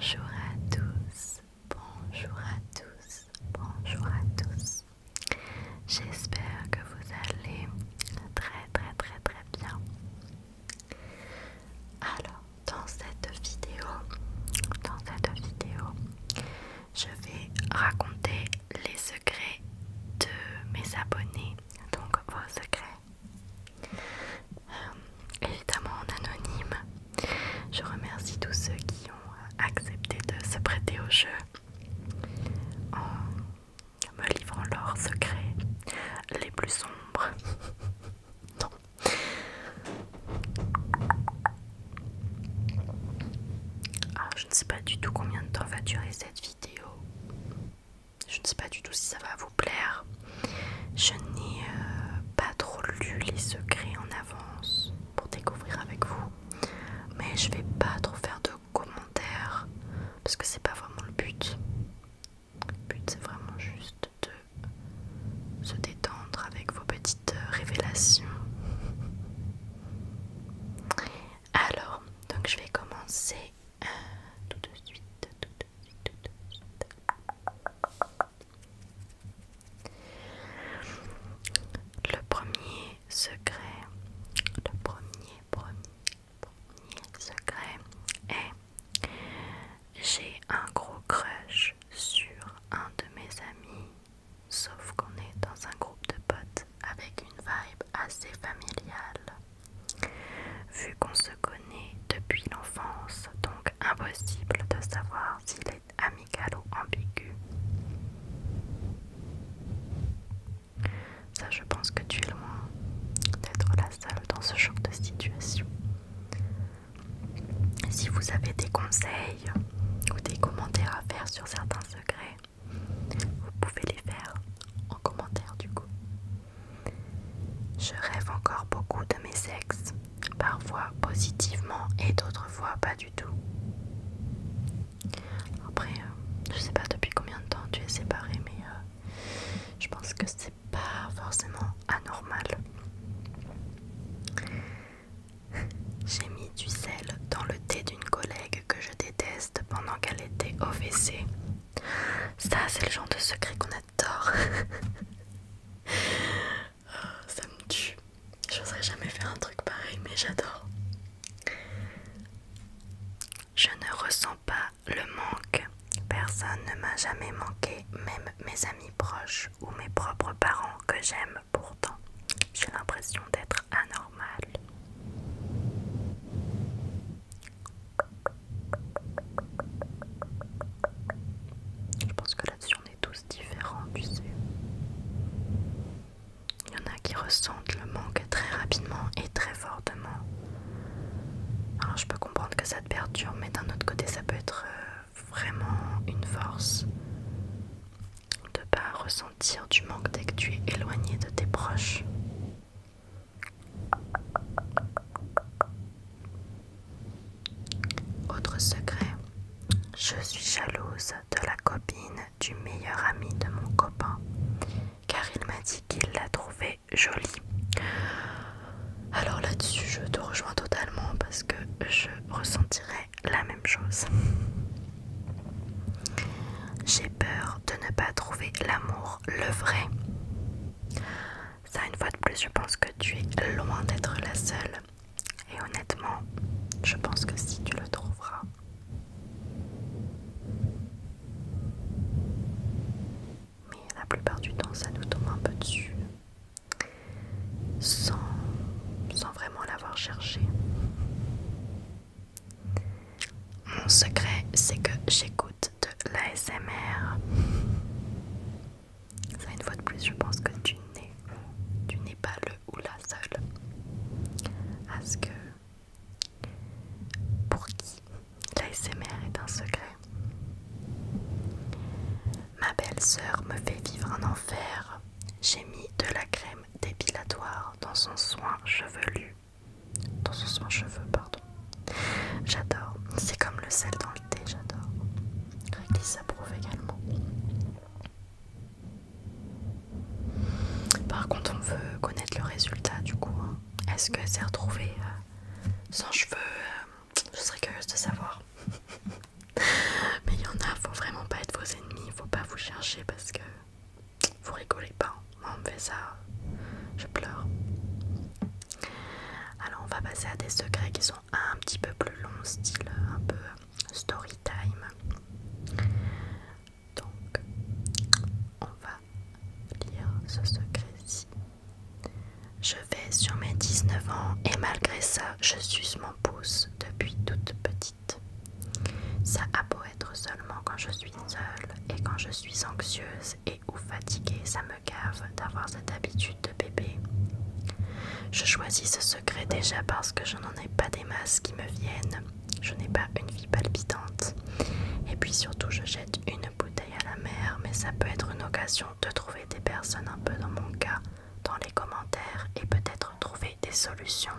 Bonjour à tous, bonjour à tous, bonjour à tous. J'espère que vous allez très bien. Alors, dans cette vidéo, je vais raconter les secrets de mes abonnés, donc vos secrets. Évidemment en anonyme. Je remercie tous ceux qui ont accepté de se prêter au jeu en me livrant leurs secrets les plus sombres. Non. Alors, je ne sais pas du tout combien de temps va durer cette vidéo. Je ne sais pas du tout si ça va vous plaire. Je n'ai pas trop lu les secrets en avance pour découvrir avec vous. Mais je vais pas trop faire de commentaires parce que c'est pas vraiment le but. Le but c'est vraiment juste de se détendre avec vos petites révélations. Alors, donc je vais commencer tout de suite. Le premier secret, le premier secret est: j'ai un gros crush sur un de mes amis, sauf qu'on est dans un groupe de potes avec une vibe assez familiale. Vu qu'on se connaît depuis l'enfance, donc impossible de savoir s'il est amical ou ambigu. Ça, je pense que tu es loin d'être la seule dans ce genre de situation. Si vous avez des conseils ou des commentaires à faire sur certains secrets, vous pouvez les faire en commentaire du coup. Je rêve encore beaucoup de mes ex, parfois positivement et d'autres fois pas du tout. Après, je sais pas depuis combien de temps tu es séparé, mais je pense que c'est pas forcément anormal. J'ai mis du sel dans le thé d'une collègue que je déteste pendant qu'elle était au WC. Ça, c'est le genre de secret qu'on adore. Ça me tue. J'oserais jamais faire un truc pareil, mais j'adore. Je ne ressens pas le manque. Personne ne m'a jamais manqué, même mes amis proches ou mes propres parents que j'aime pourtant. J'ai l'impression d'être anormale. Je pense que là-dessus on est tous différents, tu sais. Il y en a qui ressentent le manque très rapidement et très fortement. Alors je peux comprendre que ça te perturbe, mais d'un autre côté ça peut être vraiment une force de pas ressentir du manque dès que tu es éloigné de tes proches. Autre secret, je suis jalouse de la copine du meilleur ami de mon copain, car il m'a dit qu'il la trouvait jolie. Alors là-dessus, je te rejoins totalement parce que je ressentirais la même chose. J'ai peur de ne pas trouver l'amour, le vrai. Ça, une fois de plus, je pense que tu es loin d'être la seule. Et honnêtement, je pense que si tu le trouveras. Mais la plupart du temps, ça nous tombe un peu dessus. Sans vraiment l'avoir cherché. Mon secret, c'est que j'écoute de l'ASMR. Ça, une fois de plus, je pense que tu n'es pas le ou la seule. Parce que pour qui l'ASMR est un secret. Ma belle-sœur me fait vivre un enfer. J'ai mis de la crème dépilatoire dans son soin chevelu. Dans son soin cheveux, pardon. J'adore. C'est comme le sel dans le thé, j'adore. Réglisse approuve également. Par contre, on veut connaître le résultat du coup. Est-ce que c'est retrouvé sans cheveux? Je serais curieuse de savoir. chercher parce que vous rigolez pas. Moi on me fait ça, je pleure. Alors on va passer à des secrets qui sont un petit peu plus longs, style un peu story time. Donc on va lire ce secret-ci. Je vais sur mes 19 ans et malgré ça, je suce mon pouce depuis toute petite. Ça a beau être seulement quand je suis seule et quand je suis anxieuse et ou fatiguée, ça me gave d'avoir cette habitude de bébé. Je choisis ce secret déjà parce que je n'en ai pas des masses qui me viennent. Je n'ai pas une vie palpitante. Et puis surtout, je jette une bouteille à la mer, mais ça peut être une occasion de trouver des personnes un peu dans mon cas dans les commentaires et peut-être trouver des solutions.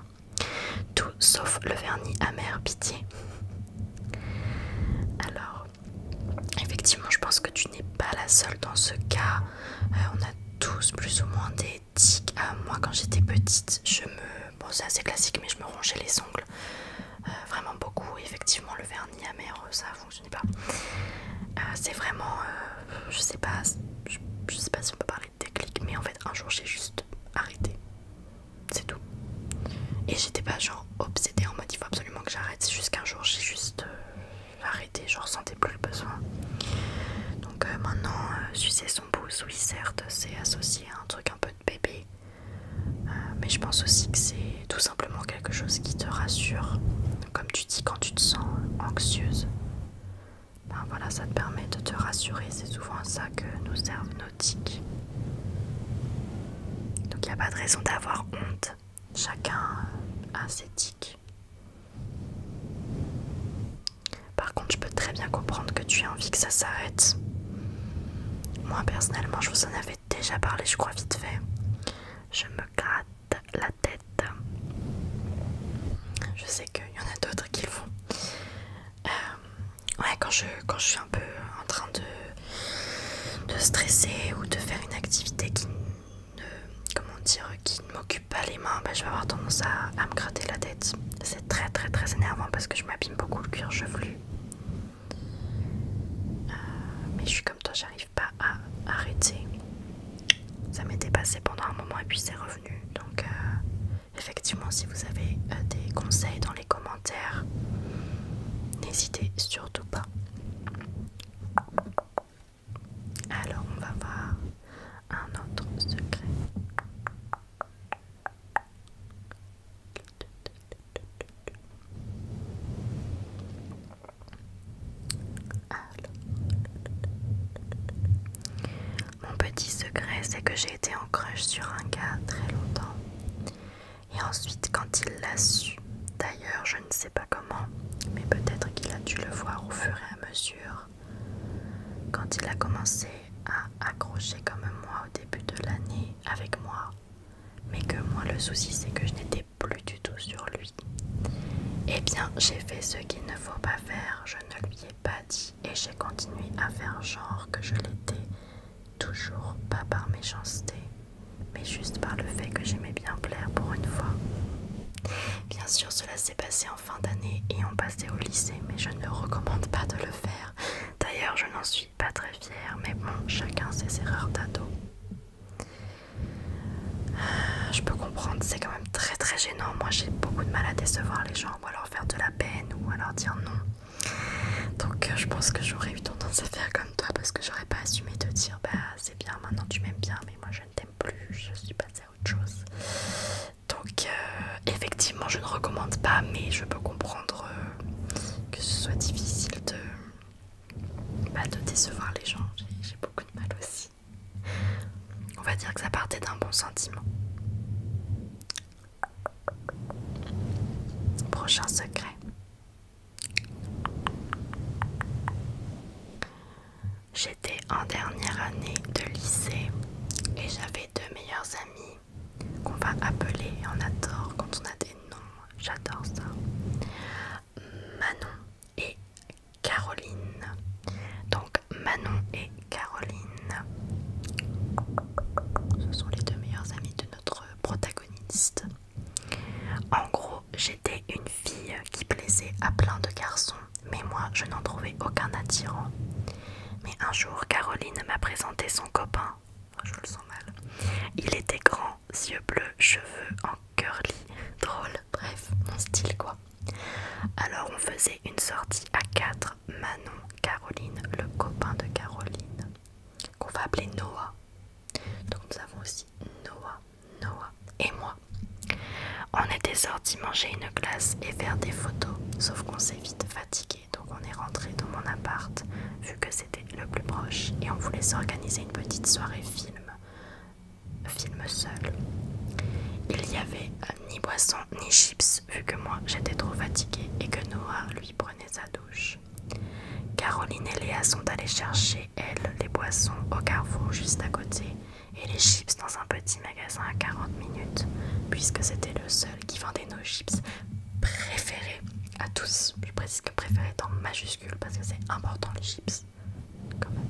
Tout sauf le vernis amer, pitié. Alors, effectivement, je pense que tu n'es pas la seule dans ce cas. On a tous plus ou moins des tics. Moi, quand j'étais petite, bon, c'est assez classique, mais je me rongeais les ongles vraiment beaucoup. Et effectivement, le vernis amer, ça fonctionnait pas. C'est vraiment, je sais pas si on peut parler de déclic, mais en fait, un jour, j'ai juste arrêté. C'est tout. Et j'étais pas genre obsédée en mode il faut absolument que j'arrête. C'est juste qu'un jour, j'ai juste arrêté. Je ressentais plus le besoin. Donc maintenant, sucer son pouce, oui certes, c'est associé à un truc un peu de bébé. Mais je pense aussi que c'est tout simplement quelque chose qui te rassure. Comme tu dis, quand tu te sens anxieuse, ben voilà, ça te permet de te rassurer. C'est souvent à ça que nous servent nos tics. Donc il n'y a pas de raison d'avoir honte. Chacun a ses tics. Par contre, je peux très bien comprendre que tu aies envie que ça s'arrête. Moi personnellement, je vous en avais déjà parlé, je crois vite fait. Je me gratte la tête. Je sais qu'il y en a d'autres qui le font. Ouais, quand je suis un peu en train de stresser ou de faire une activité qui ne m'occupe pas les mains, bah, je vais avoir tendance à me gratter la tête. C'est très très très énervant parce que je m'abîme beaucoup le cuir chevelu. Mais je suis comme toi, j'arrive pas à arrêter. Ça m'était passé pendant un moment et puis c'est revenu. Donc effectivement, si vous avez des conseils dans les commentaires, n'hésitez surtout pas. Alors on va voir un autre secret. Mon petit secret, c'est que j'ai été en crush sur un gars très longtemps. Et ensuite, quand il l'a su, d'ailleurs, je ne sais pas comment, mais peut-être qu'il a dû le voir au fur et à mesure, quand il a commencé à accrocher comme moi au début de l'année avec moi, mais que moi, le souci, c'est que je n'étais plus du tout sur lui. Eh bien, j'ai fait ce qu'il ne faut pas faire, je ne lui ai pas dit et j'ai continué à faire genre que je l'étais, toujours pas par méchanceté, mais juste par le fait que j'aimais bien plaire pour une fois. Bien sûr, cela s'est passé en fin d'année et on passait au lycée, mais je ne recommande pas de le faire. D'ailleurs, je n'en suis pas très fière, mais bon, chacun ses erreurs d'ado. Je peux comprendre, c'est quand même très très gênant. Moi, j'ai beaucoup de mal à décevoir les gens ou à leur faire de la peine ou à leur dire non. Donc, je pense que j'aurais eu tendance à faire comme toi parce que j'aurais pas assumé de dire bah c'est bien, maintenant tu m'aimes bien, mais moi je ne t'aime plus, je suis passée à autre chose. Donc, effectivement, je ne recommande pas, mais je peux comprendre que ce soit difficile de décevoir les gens. J'ai beaucoup de mal aussi. On va dire que ça partait d'un bon sentiment. Prochain secret. J'étais en dernière année de lycée et j'avais deux meilleures amies qu'on va appeler, on adore quand on a des noms, j'adore ça, Manon et Caroline. Donc Manon et Caroline, ce sont les deux meilleures amies de notre protagoniste. En gros, j'étais une fille qui je le sens mal. Il était grand, yeux bleus, cheveux en curly, drôle, bref, mon style quoi. Alors on faisait une sortie à 4, Manon, Caroline, le copain de Caroline, qu'on va appeler Noah. Donc nous avons aussi Noah et moi. On était sortis manger une glace et faire des photos, sauf qu'on s'est vite fatigué, donc on est rentré dans mon appart, vu que c'était le plus proche, et on voulait s'organiser une petite soirée film seul. Il y avait ni boisson ni chips, vu que moi j'étais trop fatiguée et que Noah lui prenait sa douche. Caroline et Léa sont allées chercher, elles, les boissons au Carrefour juste à côté et les chips dans un petit magasin à 40 minutes, puisque c'était le seul qui vendait nos chips préférés à tous. Je précise que préféré est en majuscule parce que c'est important les chips. Quand même.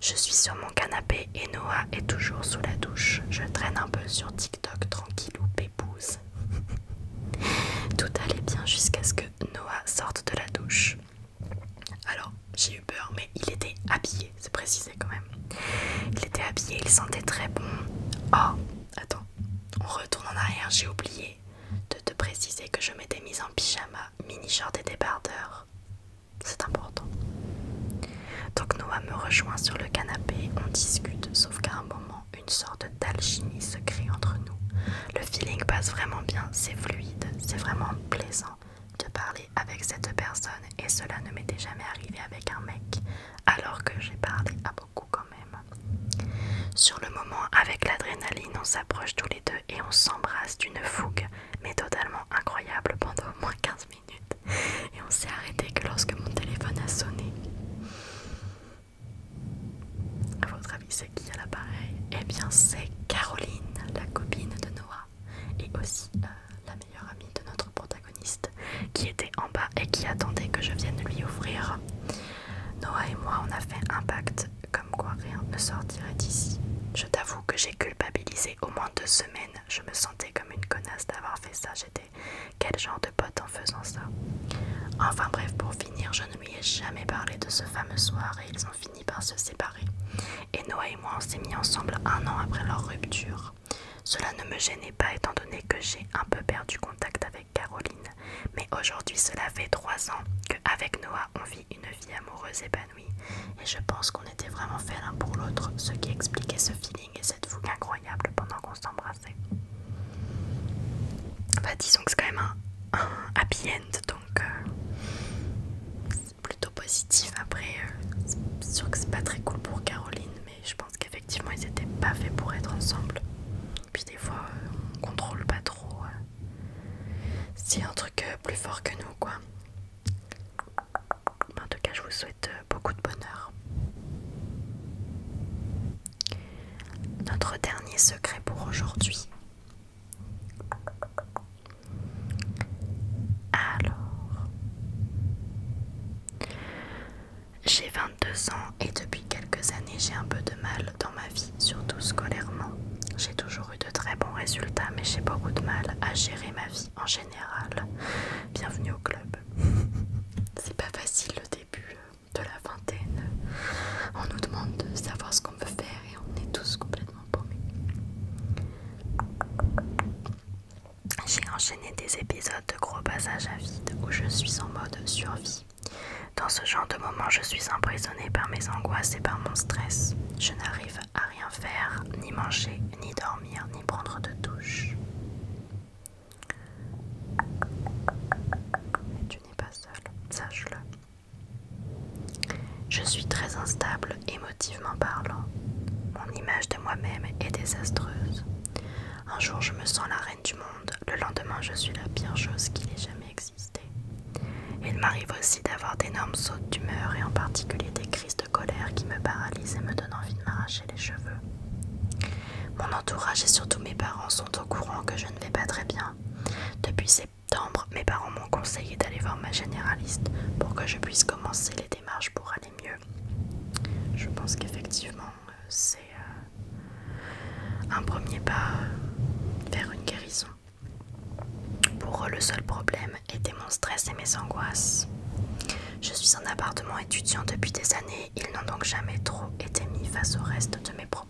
Je suis sur mon canapé et Noah est toujours sous la douche. Je traîne un peu sur TikTok tranquillou pépouze. Tout allait bien jusqu'à ce que Noah sorte de la douche. Alors, j'ai eu peur, mais il était habillé, c'est précisé quand même. Il était habillé, il sentait très bon. Oh, attends, on retourne en arrière, j'ai oublié de te préciser que je m'étais mise en pyjama, mini-short et débardeur. C'est important. Donc Noah me rejoint sur le canapé, on discute, sauf qu'à un moment, une sorte d'alchimie se crée entre nous. Le feeling passe vraiment bien, c'est fluide, c'est vraiment plaisant de parler avec cette personne et cela ne m'était jamais arrivé avec un mec, alors que j'ai parlé à beaucoup quand même. Sur le moment, avec l'adrénaline, on s'approche tous les deux et on s'embrasse d'une fougue, mais totalement incroyable pendant au moins 15 minutes. Et on s'est arrêté que lorsque mon téléphone a sonné. À votre avis, c'est qui à l'appareil? Eh bien, c'est Caroline, la copine de Noah, et aussi la meilleure amie de notre protagoniste, qui était en bas et qui attendait que je vienne lui ouvrir. Noah et moi, on a fait un pacte, comme quoi rien ne sortirait d'ici. Je t'avoue que j'ai culpabilisé au moins 2 semaines. Je me sentais comme une connasse d'avoir fait ça. J'étais quel genre de pote en faisant ça? Enfin bref, pour finir, je ne lui ai jamais parlé de ce fameux soir et ils ont fini par se séparer. Et Noah et moi, on s'est mis ensemble 1 an après leur rupture. Cela ne me gênait pas étant donné que j'ai un peu perdu contact avec Caroline. Mais aujourd'hui, cela fait 3 ans qu'avec Noah, on vit une vie amoureuse épanouie. Et je pense qu'on était vraiment faits l'un pour l'autre, ce qui expliquait ce feeling et cette fougue incroyable pendant qu'on s'embrassait. Bah disons que c'est quand même un happy end, donc c'est plutôt positif. Après, c'est sûr que c'est pas très cool pour Caroline, mais je pense qu'effectivement ils étaient pas faits pour être ensemble. Puis des fois, on contrôle pas trop. C'est un truc plus fort que nous, quoi. En tout cas, je vous souhaite beaucoup de bonheur. Notre dernier secret pour aujourd'hui. Alors, j'ai 22 ans et depuis quelques années, j'ai un peu de mal dans ma vie, surtout scolairement. J'ai toujours eu de très bons résultats, mais j'ai beaucoup de mal à gérer ma vie en général. Bienvenue au club. C'est pas facile le début de la vingtaine. On nous demande de savoir ce qu'on veut faire et on est tous complètement paumés. J'ai enchaîné des épisodes de gros passages à vide où je suis en mode survie. Dans ce genre de moment, je suis emprisonnée par mes angoisses et par mon stress. Je n'arrive à rien faire, ni manger, ni dormir, ni prendre de douche. Mais tu n'es pas seule, sache-le. Je suis très instable, émotivement parlant. Mon image de moi-même est désastreuse. Un jour, je me sens la reine du monde. Le lendemain, je suis la pire chose qu'il ait jamais existé. Il m'arrive aussi d'avoir d'énormes sautes d'humeur et en particulier des crises de colère qui me paralysent et me donnent envie de m'arracher les cheveux. Mon entourage et surtout mes parents sont au courant que je ne vais pas très bien. Depuis septembre, mes parents m'ont conseillé d'aller voir ma généraliste pour que je puisse commencer les démarches pour aller mieux. Je pense qu'effectivement, c'est un premier pas vers une guérison. Pour eux, le seul problème était mon stress et mes angoisses. Je suis en appartement étudiant depuis des années, ils n'ont donc jamais trop été mis face au reste de mes problèmes.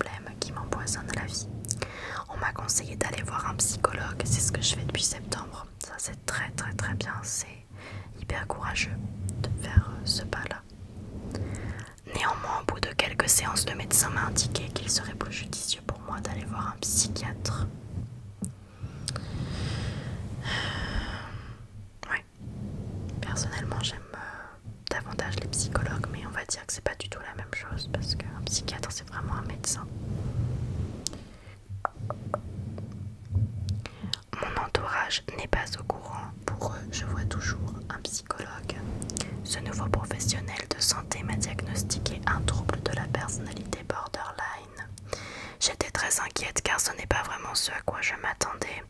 empoisonne la vie. On m'a conseillé d'aller voir un psychologue, c'est ce que je fais depuis septembre. Ça c'est très très très bien, c'est hyper courageux de faire ce pas-là. Néanmoins, au bout de quelques séances, le médecin m'a indiqué qu'il serait plus judicieux pour moi d'aller voir un psychiatre. Ouais, personnellement j'aime davantage les psychologues, mais on va dire que c'est pas du tout la même chose parce qu'un psychiatre c'est vraiment un médecin. Mon entourage n'est pas au courant. Pour eux, je vois toujours un psychologue. Ce nouveau professionnel de santé m'a diagnostiqué un trouble de la personnalité borderline. J'étais très inquiète car ce n'est pas vraiment ce à quoi je m'attendais.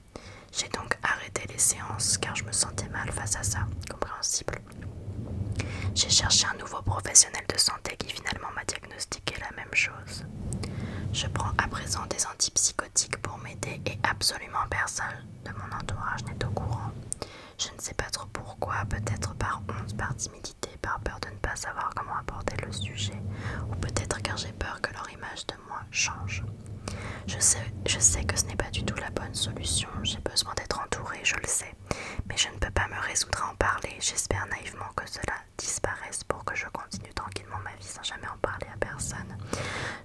J'ai donc arrêté les séances car je me sentais mal face à ça, compréhensible. J'ai cherché un nouveau professionnel de santé qui finalement m'a diagnostiqué la même chose. Je prends à présent des antipsychotiques pour m'aider et absolument personne de mon entourage n'est au courant. Je ne sais pas trop pourquoi, peut-être par honte, par timidité, par peur de ne pas savoir comment aborder le sujet, ou peut-être car j'ai peur que leur image de moi change. Je sais que ce n'est pas du tout la bonne solution, j'ai besoin d'être entourée, je le sais, mais je ne peux pas me résoudre à en parler, j'espère naïvement que cela disparaisse pour que je continue tranquillement ma vie sans jamais en parler à personne.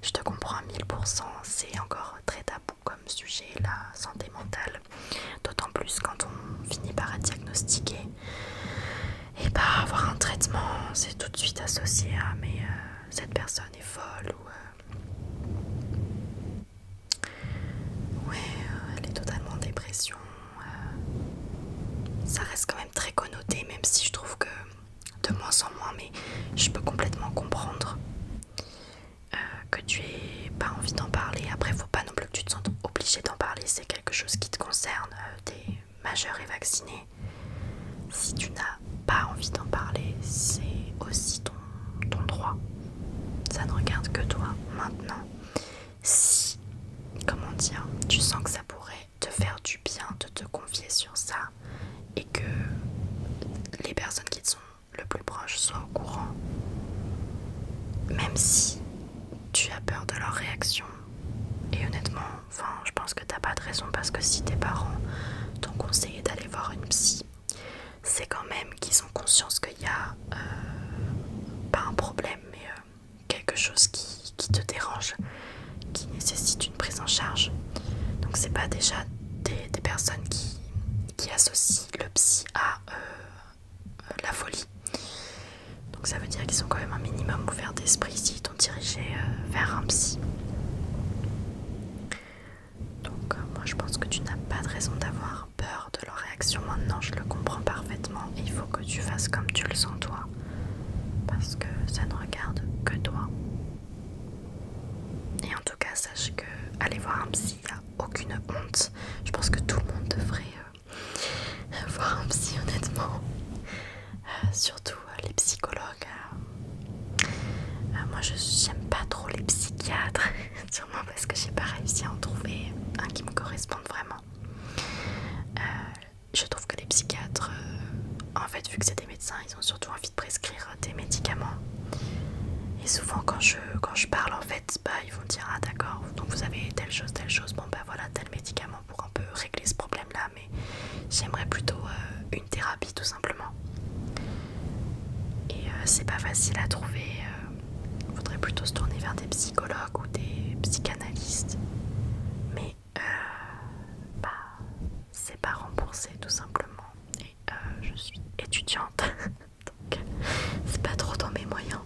Je te comprends à 1000%, c'est encore très tabou comme sujet, la santé mentale, d'autant plus quand on finit par être diagnostiqué et par avoir un traitement, c'est tout de suite associé à mais cette personne est folle ou elle est totalement en dépression. Ça reste quand même très connoté, même si je trouve que de moins en moins, mais je peux complètement comprendre que tu aies pas envie d'en parler. Après, faut pas non plus que tu te sentes obligé d'en parler, c'est quelque chose qui te concerne. T'es majeur et vacciné. Si tu n'as pas envie d'en parler, c'est aussi ton droit. Ça ne regarde que toi. Maintenant, si, comment dire, tu sens que ça pourrait te faire du bien de te confier sur ça et que les personnes qui te sont le plus proches soient au courant, même si tu as peur de leur réaction, et honnêtement, je pense que t'as pas de raison parce que si tes parents t'ont conseillé d'aller voir une psy, c'est quand même qu'ils ont conscience qu'il y a pas un problème, mais quelque chose qui te dérange, qui nécessite une prise en charge. Donc c'est pas déjà des personnes qui associent le psy à la folie. Donc ça veut dire qu'ils sont quand même un minimum ouverts d'esprit s'ils t'ont dirigé vers un psy. Donc moi je pense que tu n'as pas de raison d'avoir peur de leur réaction. Maintenant je le comprends parfaitement et il faut que tu fasses comme tu le sens toi, parce que ça ne regarde que toi. Et en tout cas sache que aller voir un psy, il n'y a aucune honte. Je pense que tout le monde devrait voir un psy, honnêtement. Surtout les psychologues. Moi j'aime pas trop les psychiatres, sûrement parce que j'ai pas réussi à en trouver un qui me corresponde vraiment. Je trouve que les psychiatres, en fait vu que c'est des médecins, ils ont surtout envie de prescrire des médicaments. Et souvent quand je parle en fait, ils vont dire ah d'accord, donc vous avez telle chose, bon voilà tel médicament pour un peu régler ce problème là, mais j'aimerais plutôt une thérapie tout simplement. Et c'est pas facile à trouver, faudrait plutôt se tourner vers des psychologues ou des psychanalystes, mais c'est pas remboursé tout simplement, et je suis étudiante donc c'est pas trop dans mes moyens.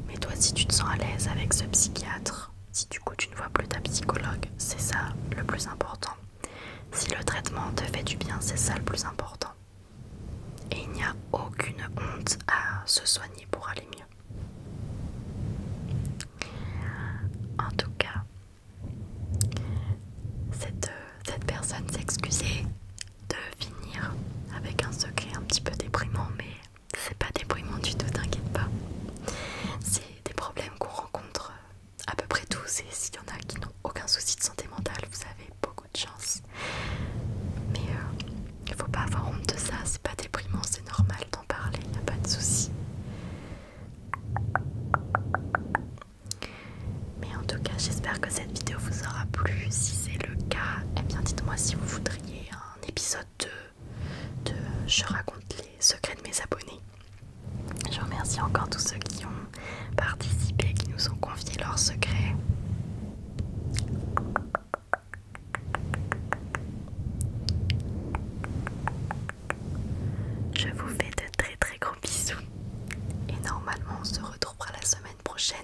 Mais toi si tu te sens à l'aise avec ce psychiatre, si du coup tu ne vois plus ta psychologue, c'est ça le plus important. Si le traitement te fait du bien, c'est ça le plus important. Et il n'y a aucune honte à se soigner pour aller mieux. En tout cas, cette personne s'excusait de finir avec un secret un petit peu déprimant, mais c'est pas déprimant du tout, t'inquiète pas. C'est des problèmes qu'on rencontre à peu près tous, et s'il y en a qui n'ont aucun souci de santé mentale, vous avez beaucoup de chance. Mais il faut pas avoir honte de ça, c'est pas déprimant, c'est normal d'en parler, y a pas de souci. Mais en tout tout cas, j'espère que cette vidéo vous aura plu. Si c'est le cas, eh bien dites-moi si vous voudriez un épisode 2 de Je raconte les secrets de mes abonnés. Je remercie encore tous ceux qui ont participé, qui nous ont confié leurs secrets. Je vous fais de très très gros bisous. Et normalement on se retrouvera la semaine prochaine